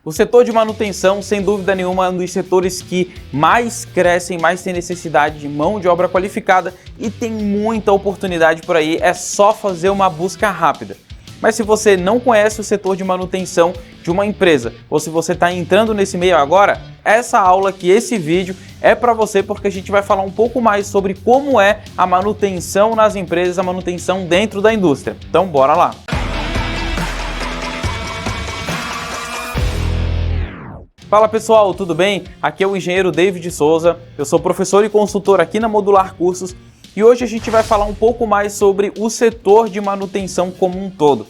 O setor de manutenção, sem dúvida nenhuma, é um dos setores que mais crescem, mais tem necessidade de mão de obra qualificada e tem muita oportunidade por aí, é só fazer uma busca rápida. Mas se você não conhece o setor de manutenção de uma empresa, ou se você está entrando nesse meio agora, essa aula aqui, esse vídeo é para você, porque a gente vai falar um pouco mais sobre como é a manutenção nas empresas, a manutenção dentro da indústria. Então bora lá! Fala pessoal, tudo bem? Aqui é o engenheiro David Souza, eu sou professor e consultor aqui na Modular Cursos e hoje a gente vai falar um pouco mais sobre o setor de manutenção como um todo.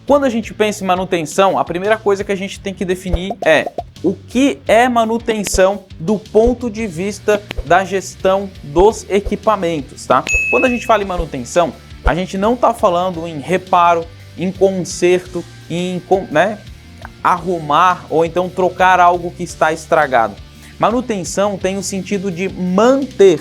Quando a gente pensa em manutenção, a primeira coisa que a gente tem que definir é o que é manutenção do ponto de vista da gestão dos equipamentos, tá? Quando a gente fala em manutenção, a gente não está falando em reparo, em conserto, em arrumar ou então trocar algo que está estragado. Manutenção tem o sentido de manter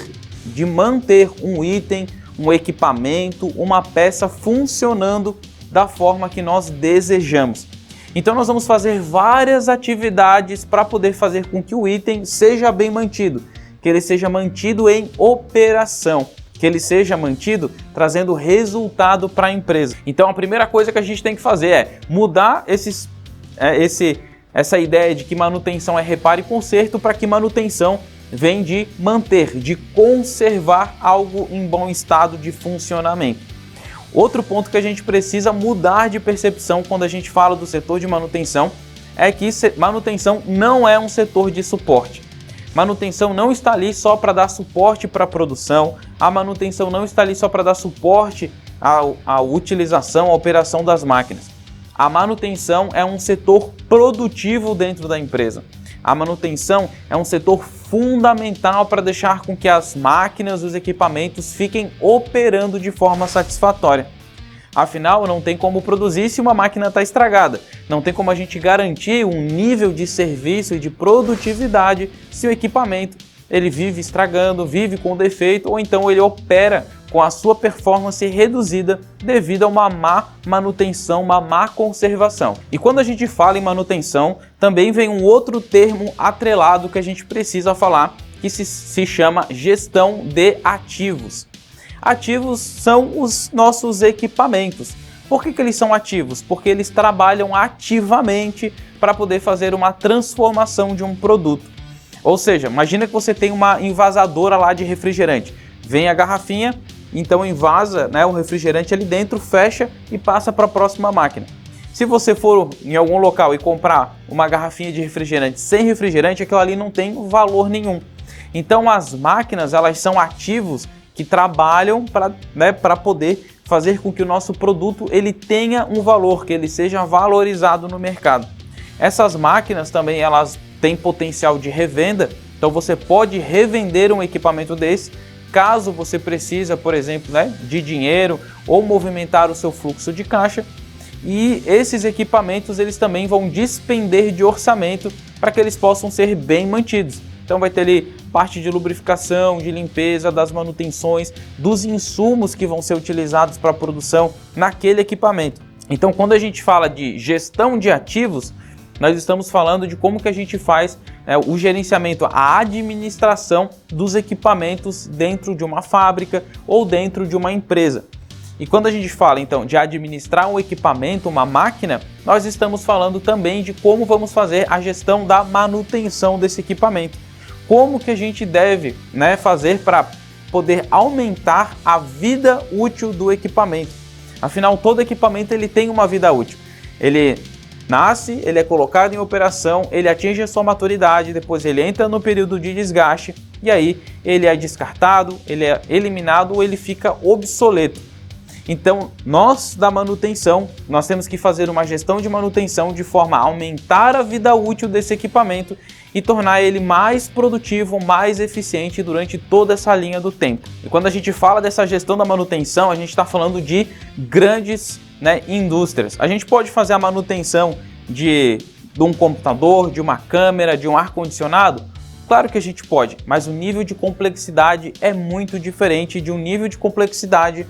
um item, um equipamento, uma peça funcionando da forma que nós desejamos. Então nós vamos fazer várias atividades para poder fazer com que o item seja bem mantido, que ele seja mantido em operação, que ele seja mantido trazendo resultado para a empresa. Então a primeira coisa que a gente tem que fazer é mudar essa ideia de que manutenção é reparo e conserto para que manutenção vem de manter, de conservar algo em bom estado de funcionamento. Outro ponto que a gente precisa mudar de percepção quando a gente fala do setor de manutenção é que manutenção não é um setor de suporte. Manutenção não está ali só para dar suporte para a produção, a manutenção não está ali só para dar suporte à utilização, à operação das máquinas. A manutenção é um setor produtivo dentro da empresa. A manutenção é um setor fundamental para deixar com que as máquinas e os equipamentos fiquem operando de forma satisfatória. Afinal, não tem como produzir se uma máquina está estragada. Não tem como a gente garantir um nível de serviço e de produtividade se o equipamento ele vive estragando, vive com defeito ou então ele opera com a sua performance reduzida devido a uma má manutenção, uma má conservação. E quando a gente fala em manutenção, também vem um outro termo atrelado que a gente precisa falar, que se chama gestão de ativos. Ativos são os nossos equipamentos. Por que eles são ativos? Porque eles trabalham ativamente para poder fazer uma transformação de um produto. Ou seja, imagina que você tem uma envasadora lá de refrigerante. Vem a garrafinha, então envasa, o refrigerante ali dentro, fecha e passa para a próxima máquina. Se você for em algum local e comprar uma garrafinha de refrigerante sem refrigerante, aquilo ali não tem valor nenhum. Então as máquinas, elas são ativos que trabalham para poder fazer com que o nosso produto ele tenha um valor, que ele seja valorizado no mercado. Essas máquinas também elas têm potencial de revenda, então você pode revender um equipamento desse, caso você precisa, por exemplo, de dinheiro ou movimentar o seu fluxo de caixa. E esses equipamentos eles também vão despender de orçamento para que eles possam ser bem mantidos. Então vai ter ali parte de lubrificação, de limpeza, das manutenções, dos insumos que vão ser utilizados para a produção naquele equipamento. Então quando a gente fala de gestão de ativos, nós estamos falando de como que a gente faz o gerenciamento, a administração dos equipamentos dentro de uma fábrica ou dentro de uma empresa. E quando a gente fala então de administrar um equipamento, uma máquina, nós estamos falando também de como vamos fazer a gestão da manutenção desse equipamento. Como que a gente deve fazer para poder aumentar a vida útil do equipamento. Afinal, todo equipamento ele tem uma vida útil. Ele nasce, ele é colocado em operação, ele atinge a sua maturidade, depois ele entra no período de desgaste e aí ele é descartado, ele é eliminado ou ele fica obsoleto. Então, nós da manutenção, nós temos que fazer uma gestão de manutenção de forma a aumentar a vida útil desse equipamento e tornar ele mais produtivo, mais eficiente durante toda essa linha do tempo. E quando a gente fala dessa gestão da manutenção, a gente está falando de grandes indústrias. A gente pode fazer a manutenção de um computador, de uma câmera, de um ar-condicionado? Claro que a gente pode, mas o nível de complexidade é muito diferente de um nível de complexidade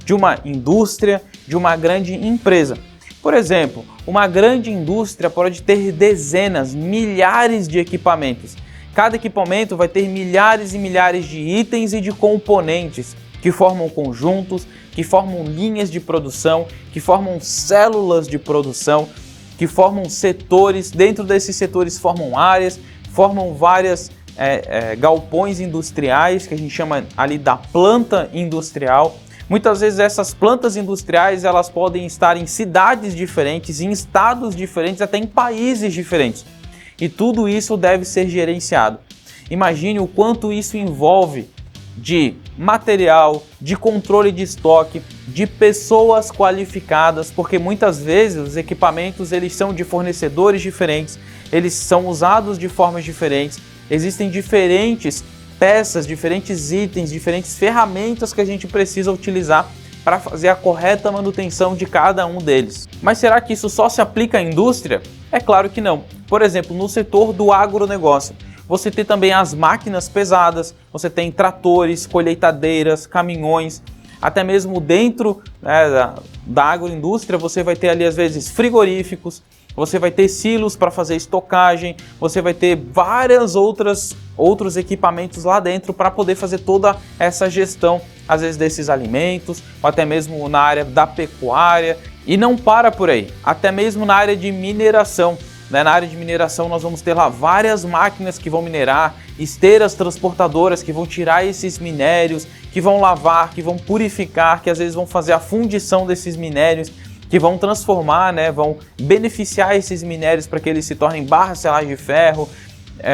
de uma indústria, de uma grande empresa. Por exemplo, uma grande indústria pode ter dezenas, milhares de equipamentos. Cada equipamento vai ter milhares e milhares de itens e de componentes que formam conjuntos, que formam linhas de produção, que formam células de produção, que formam setores. Dentro desses setores formam áreas, formam várias galpões industriais, que a gente chama ali da planta industrial. Muitas vezes essas plantas industriais elas podem estar em cidades diferentes, em estados diferentes, até em países diferentes. E tudo isso deve ser gerenciado. Imagine o quanto isso envolve de material, de controle de estoque, de pessoas qualificadas, porque muitas vezes os equipamentos eles são de fornecedores diferentes, eles são usados de formas diferentes, existem diferentes peças, diferentes itens, diferentes ferramentas que a gente precisa utilizar para fazer a correta manutenção de cada um deles. Mas será que isso só se aplica à indústria? É claro que não. Por exemplo, no setor do agronegócio, você tem também as máquinas pesadas, você tem tratores, colheitadeiras, caminhões, até mesmo dentro da agroindústria você vai ter ali às vezes frigoríficos, você vai ter silos para fazer estocagem, você vai ter vários outros equipamentos lá dentro para poder fazer toda essa gestão, às vezes desses alimentos, ou até mesmo na área da pecuária. E não para por aí, até mesmo na área de mineração. Na área de mineração nós vamos ter lá várias máquinas que vão minerar, esteiras transportadoras que vão tirar esses minérios, que vão lavar, que vão purificar, que às vezes vão fazer a fundição desses minérios, que vão transformar, vão beneficiar esses minérios para que eles se tornem barra selagem de ferro,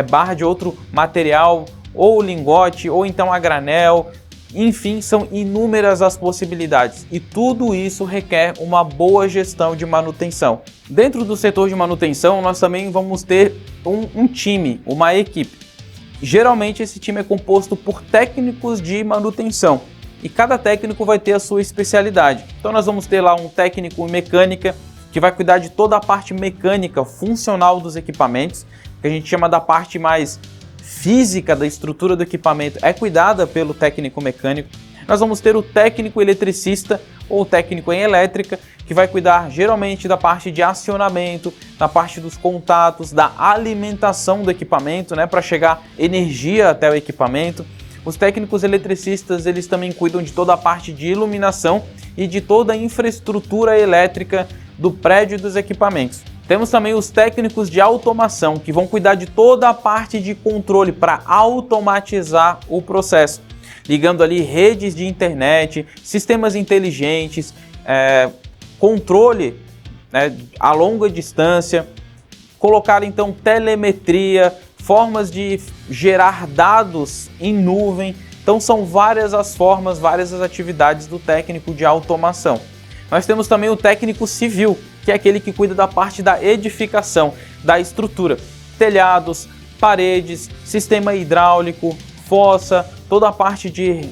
barra de outro material, ou lingote, ou então a granel. Enfim, são inúmeras as possibilidades e tudo isso requer uma boa gestão de manutenção. Dentro do setor de manutenção, nós também vamos ter um time, uma equipe. Geralmente esse time é composto por técnicos de manutenção e cada técnico vai ter a sua especialidade. Então nós vamos ter lá um técnico em mecânica que vai cuidar de toda a parte mecânica funcional dos equipamentos, que a gente chama da parte mais física da estrutura do equipamento, é cuidada pelo técnico mecânico. Nós vamos ter o técnico eletricista ou técnico em elétrica, que vai cuidar geralmente da parte de acionamento, da parte dos contatos, da alimentação do equipamento, para chegar energia até o equipamento. Os técnicos eletricistas, eles também cuidam de toda a parte de iluminação e de toda a infraestrutura elétrica do prédio e dos equipamentos. Temos também os técnicos de automação, que vão cuidar de toda a parte de controle para automatizar o processo, ligando ali redes de internet, sistemas inteligentes, controle a longa distância, colocar então telemetria, formas de gerar dados em nuvem. Então são várias as formas, várias as atividades do técnico de automação. Nós temos também o técnico civil, que é aquele que cuida da parte da edificação, da estrutura, telhados, paredes, sistema hidráulico, fossa, toda a parte de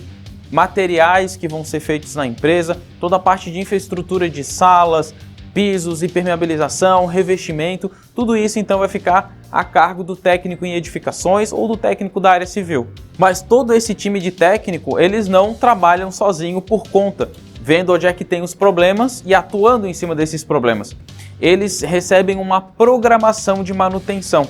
materiais que vão ser feitos na empresa, toda a parte de infraestrutura de salas, pisos, impermeabilização, revestimento, tudo isso então vai ficar a cargo do técnico em edificações ou do técnico da área civil. Mas todo esse time de técnico, eles não trabalham sozinho por conta, vendo onde é que tem os problemas e atuando em cima desses problemas. Eles recebem uma programação de manutenção,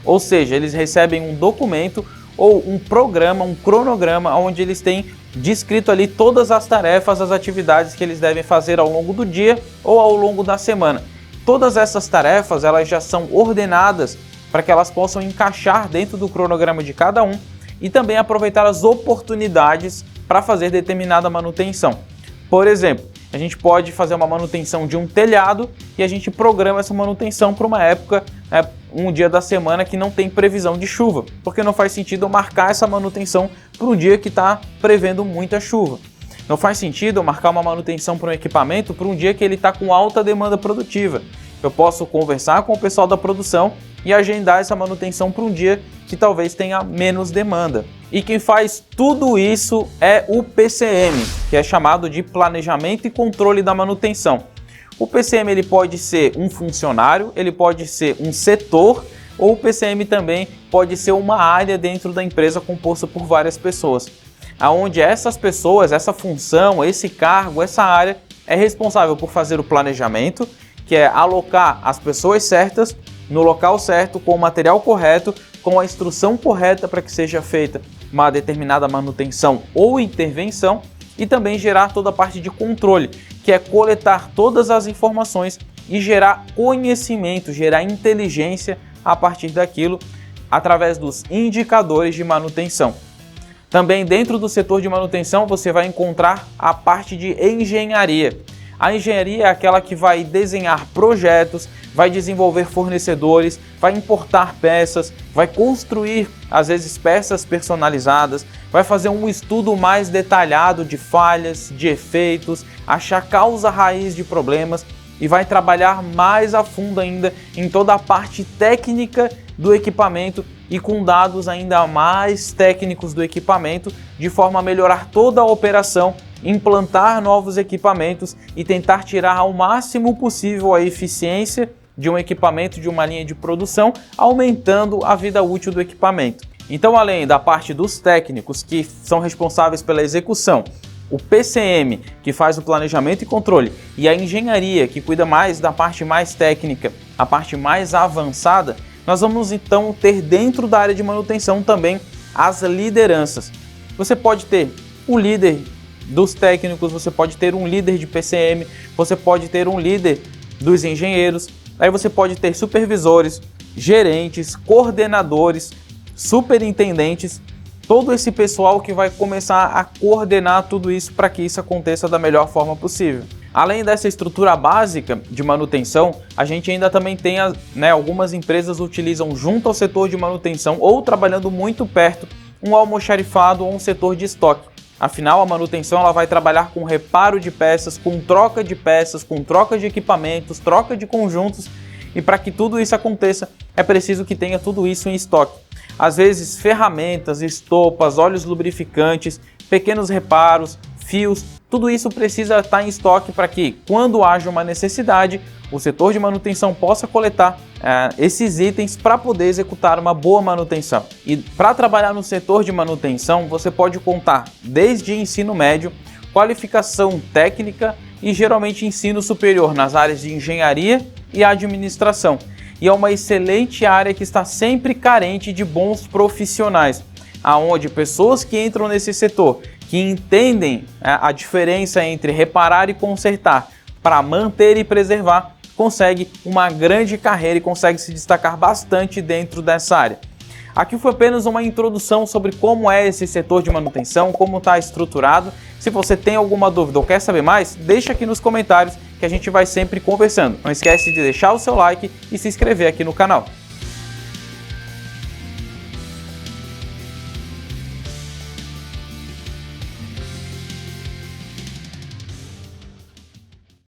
ou seja, eles recebem um documento ou um programa, um cronograma, onde eles têm descrito ali todas as tarefas, as atividades que eles devem fazer ao longo do dia ou ao longo da semana. Todas essas tarefas, elas já são ordenadas para que elas possam encaixar dentro do cronograma de cada um e também aproveitar as oportunidades para fazer determinada manutenção. Por exemplo, a gente pode fazer uma manutenção de um telhado e a gente programa essa manutenção para uma época, um dia da semana que não tem previsão de chuva, porque não faz sentido eu marcar essa manutenção para um dia que está prevendo muita chuva. Não faz sentido eu marcar uma manutenção para um equipamento para um dia que ele está com alta demanda produtiva. Eu posso conversar com o pessoal da produção e agendar essa manutenção para um dia que talvez tenha menos demanda. E quem faz tudo isso é o PCM, que é chamado de Planejamento e Controle da Manutenção. O PCM ele pode ser um funcionário, ele pode ser um setor, ou o PCM também pode ser uma área dentro da empresa composta por várias pessoas, aonde essas pessoas, essa função, esse cargo, essa área é responsável por fazer o planejamento, que é alocar as pessoas certas no local certo, com o material correto, com a instrução correta para que seja feita uma determinada manutenção ou intervenção, e também gerar toda a parte de controle, que é coletar todas as informações e gerar conhecimento, gerar inteligência a partir daquilo através dos indicadores de manutenção. Também dentro do setor de manutenção você vai encontrar a parte de engenharia. A engenharia é aquela que vai desenhar projetos, vai desenvolver fornecedores, vai importar peças, vai construir, às vezes, peças personalizadas, vai fazer um estudo mais detalhado de falhas, de efeitos, achar causa raiz de problemas e vai trabalhar mais a fundo ainda em toda a parte técnica do equipamento e com dados ainda mais técnicos do equipamento, de forma a melhorar toda a operação, implantar novos equipamentos e tentar tirar ao máximo possível a eficiência de um equipamento, de uma linha de produção, aumentando a vida útil do equipamento. Então, além da parte dos técnicos que são responsáveis pela execução, o PCM, que faz o planejamento e controle, e a engenharia, que cuida mais da parte mais técnica, a parte mais avançada, nós vamos então ter dentro da área de manutenção também as lideranças. Você pode ter o líder dos técnicos, você pode ter um líder de PCM, você pode ter um líder dos engenheiros, aí você pode ter supervisores, gerentes, coordenadores, superintendentes, todo esse pessoal que vai começar a coordenar tudo isso para que isso aconteça da melhor forma possível. Além dessa estrutura básica de manutenção, a gente ainda também tem, algumas empresas utilizam junto ao setor de manutenção ou trabalhando muito perto um almoxarifado ou um setor de estoque. Afinal, a manutenção ela vai trabalhar com reparo de peças, com troca de equipamentos, troca de conjuntos, e para que tudo isso aconteça é preciso que tenha tudo isso em estoque. Às vezes ferramentas, estopas, óleos lubrificantes, pequenos reparos, fios, tudo isso precisa estar em estoque para que, quando haja uma necessidade, o setor de manutenção possa coletar esses itens para poder executar uma boa manutenção. E para trabalhar no setor de manutenção, você pode contar desde ensino médio, qualificação técnica e geralmente ensino superior nas áreas de engenharia e administração. E é uma excelente área que está sempre carente de bons profissionais, aonde pessoas que entram nesse setor, que entendem a diferença entre reparar e consertar para manter e preservar, consegue uma grande carreira e consegue se destacar bastante dentro dessa área. Aqui foi apenas uma introdução sobre como é esse setor de manutenção, como está estruturado. Se você tem alguma dúvida ou quer saber mais, deixa aqui nos comentários que a gente vai sempre conversando. Não esquece de deixar o seu like e se inscrever aqui no canal.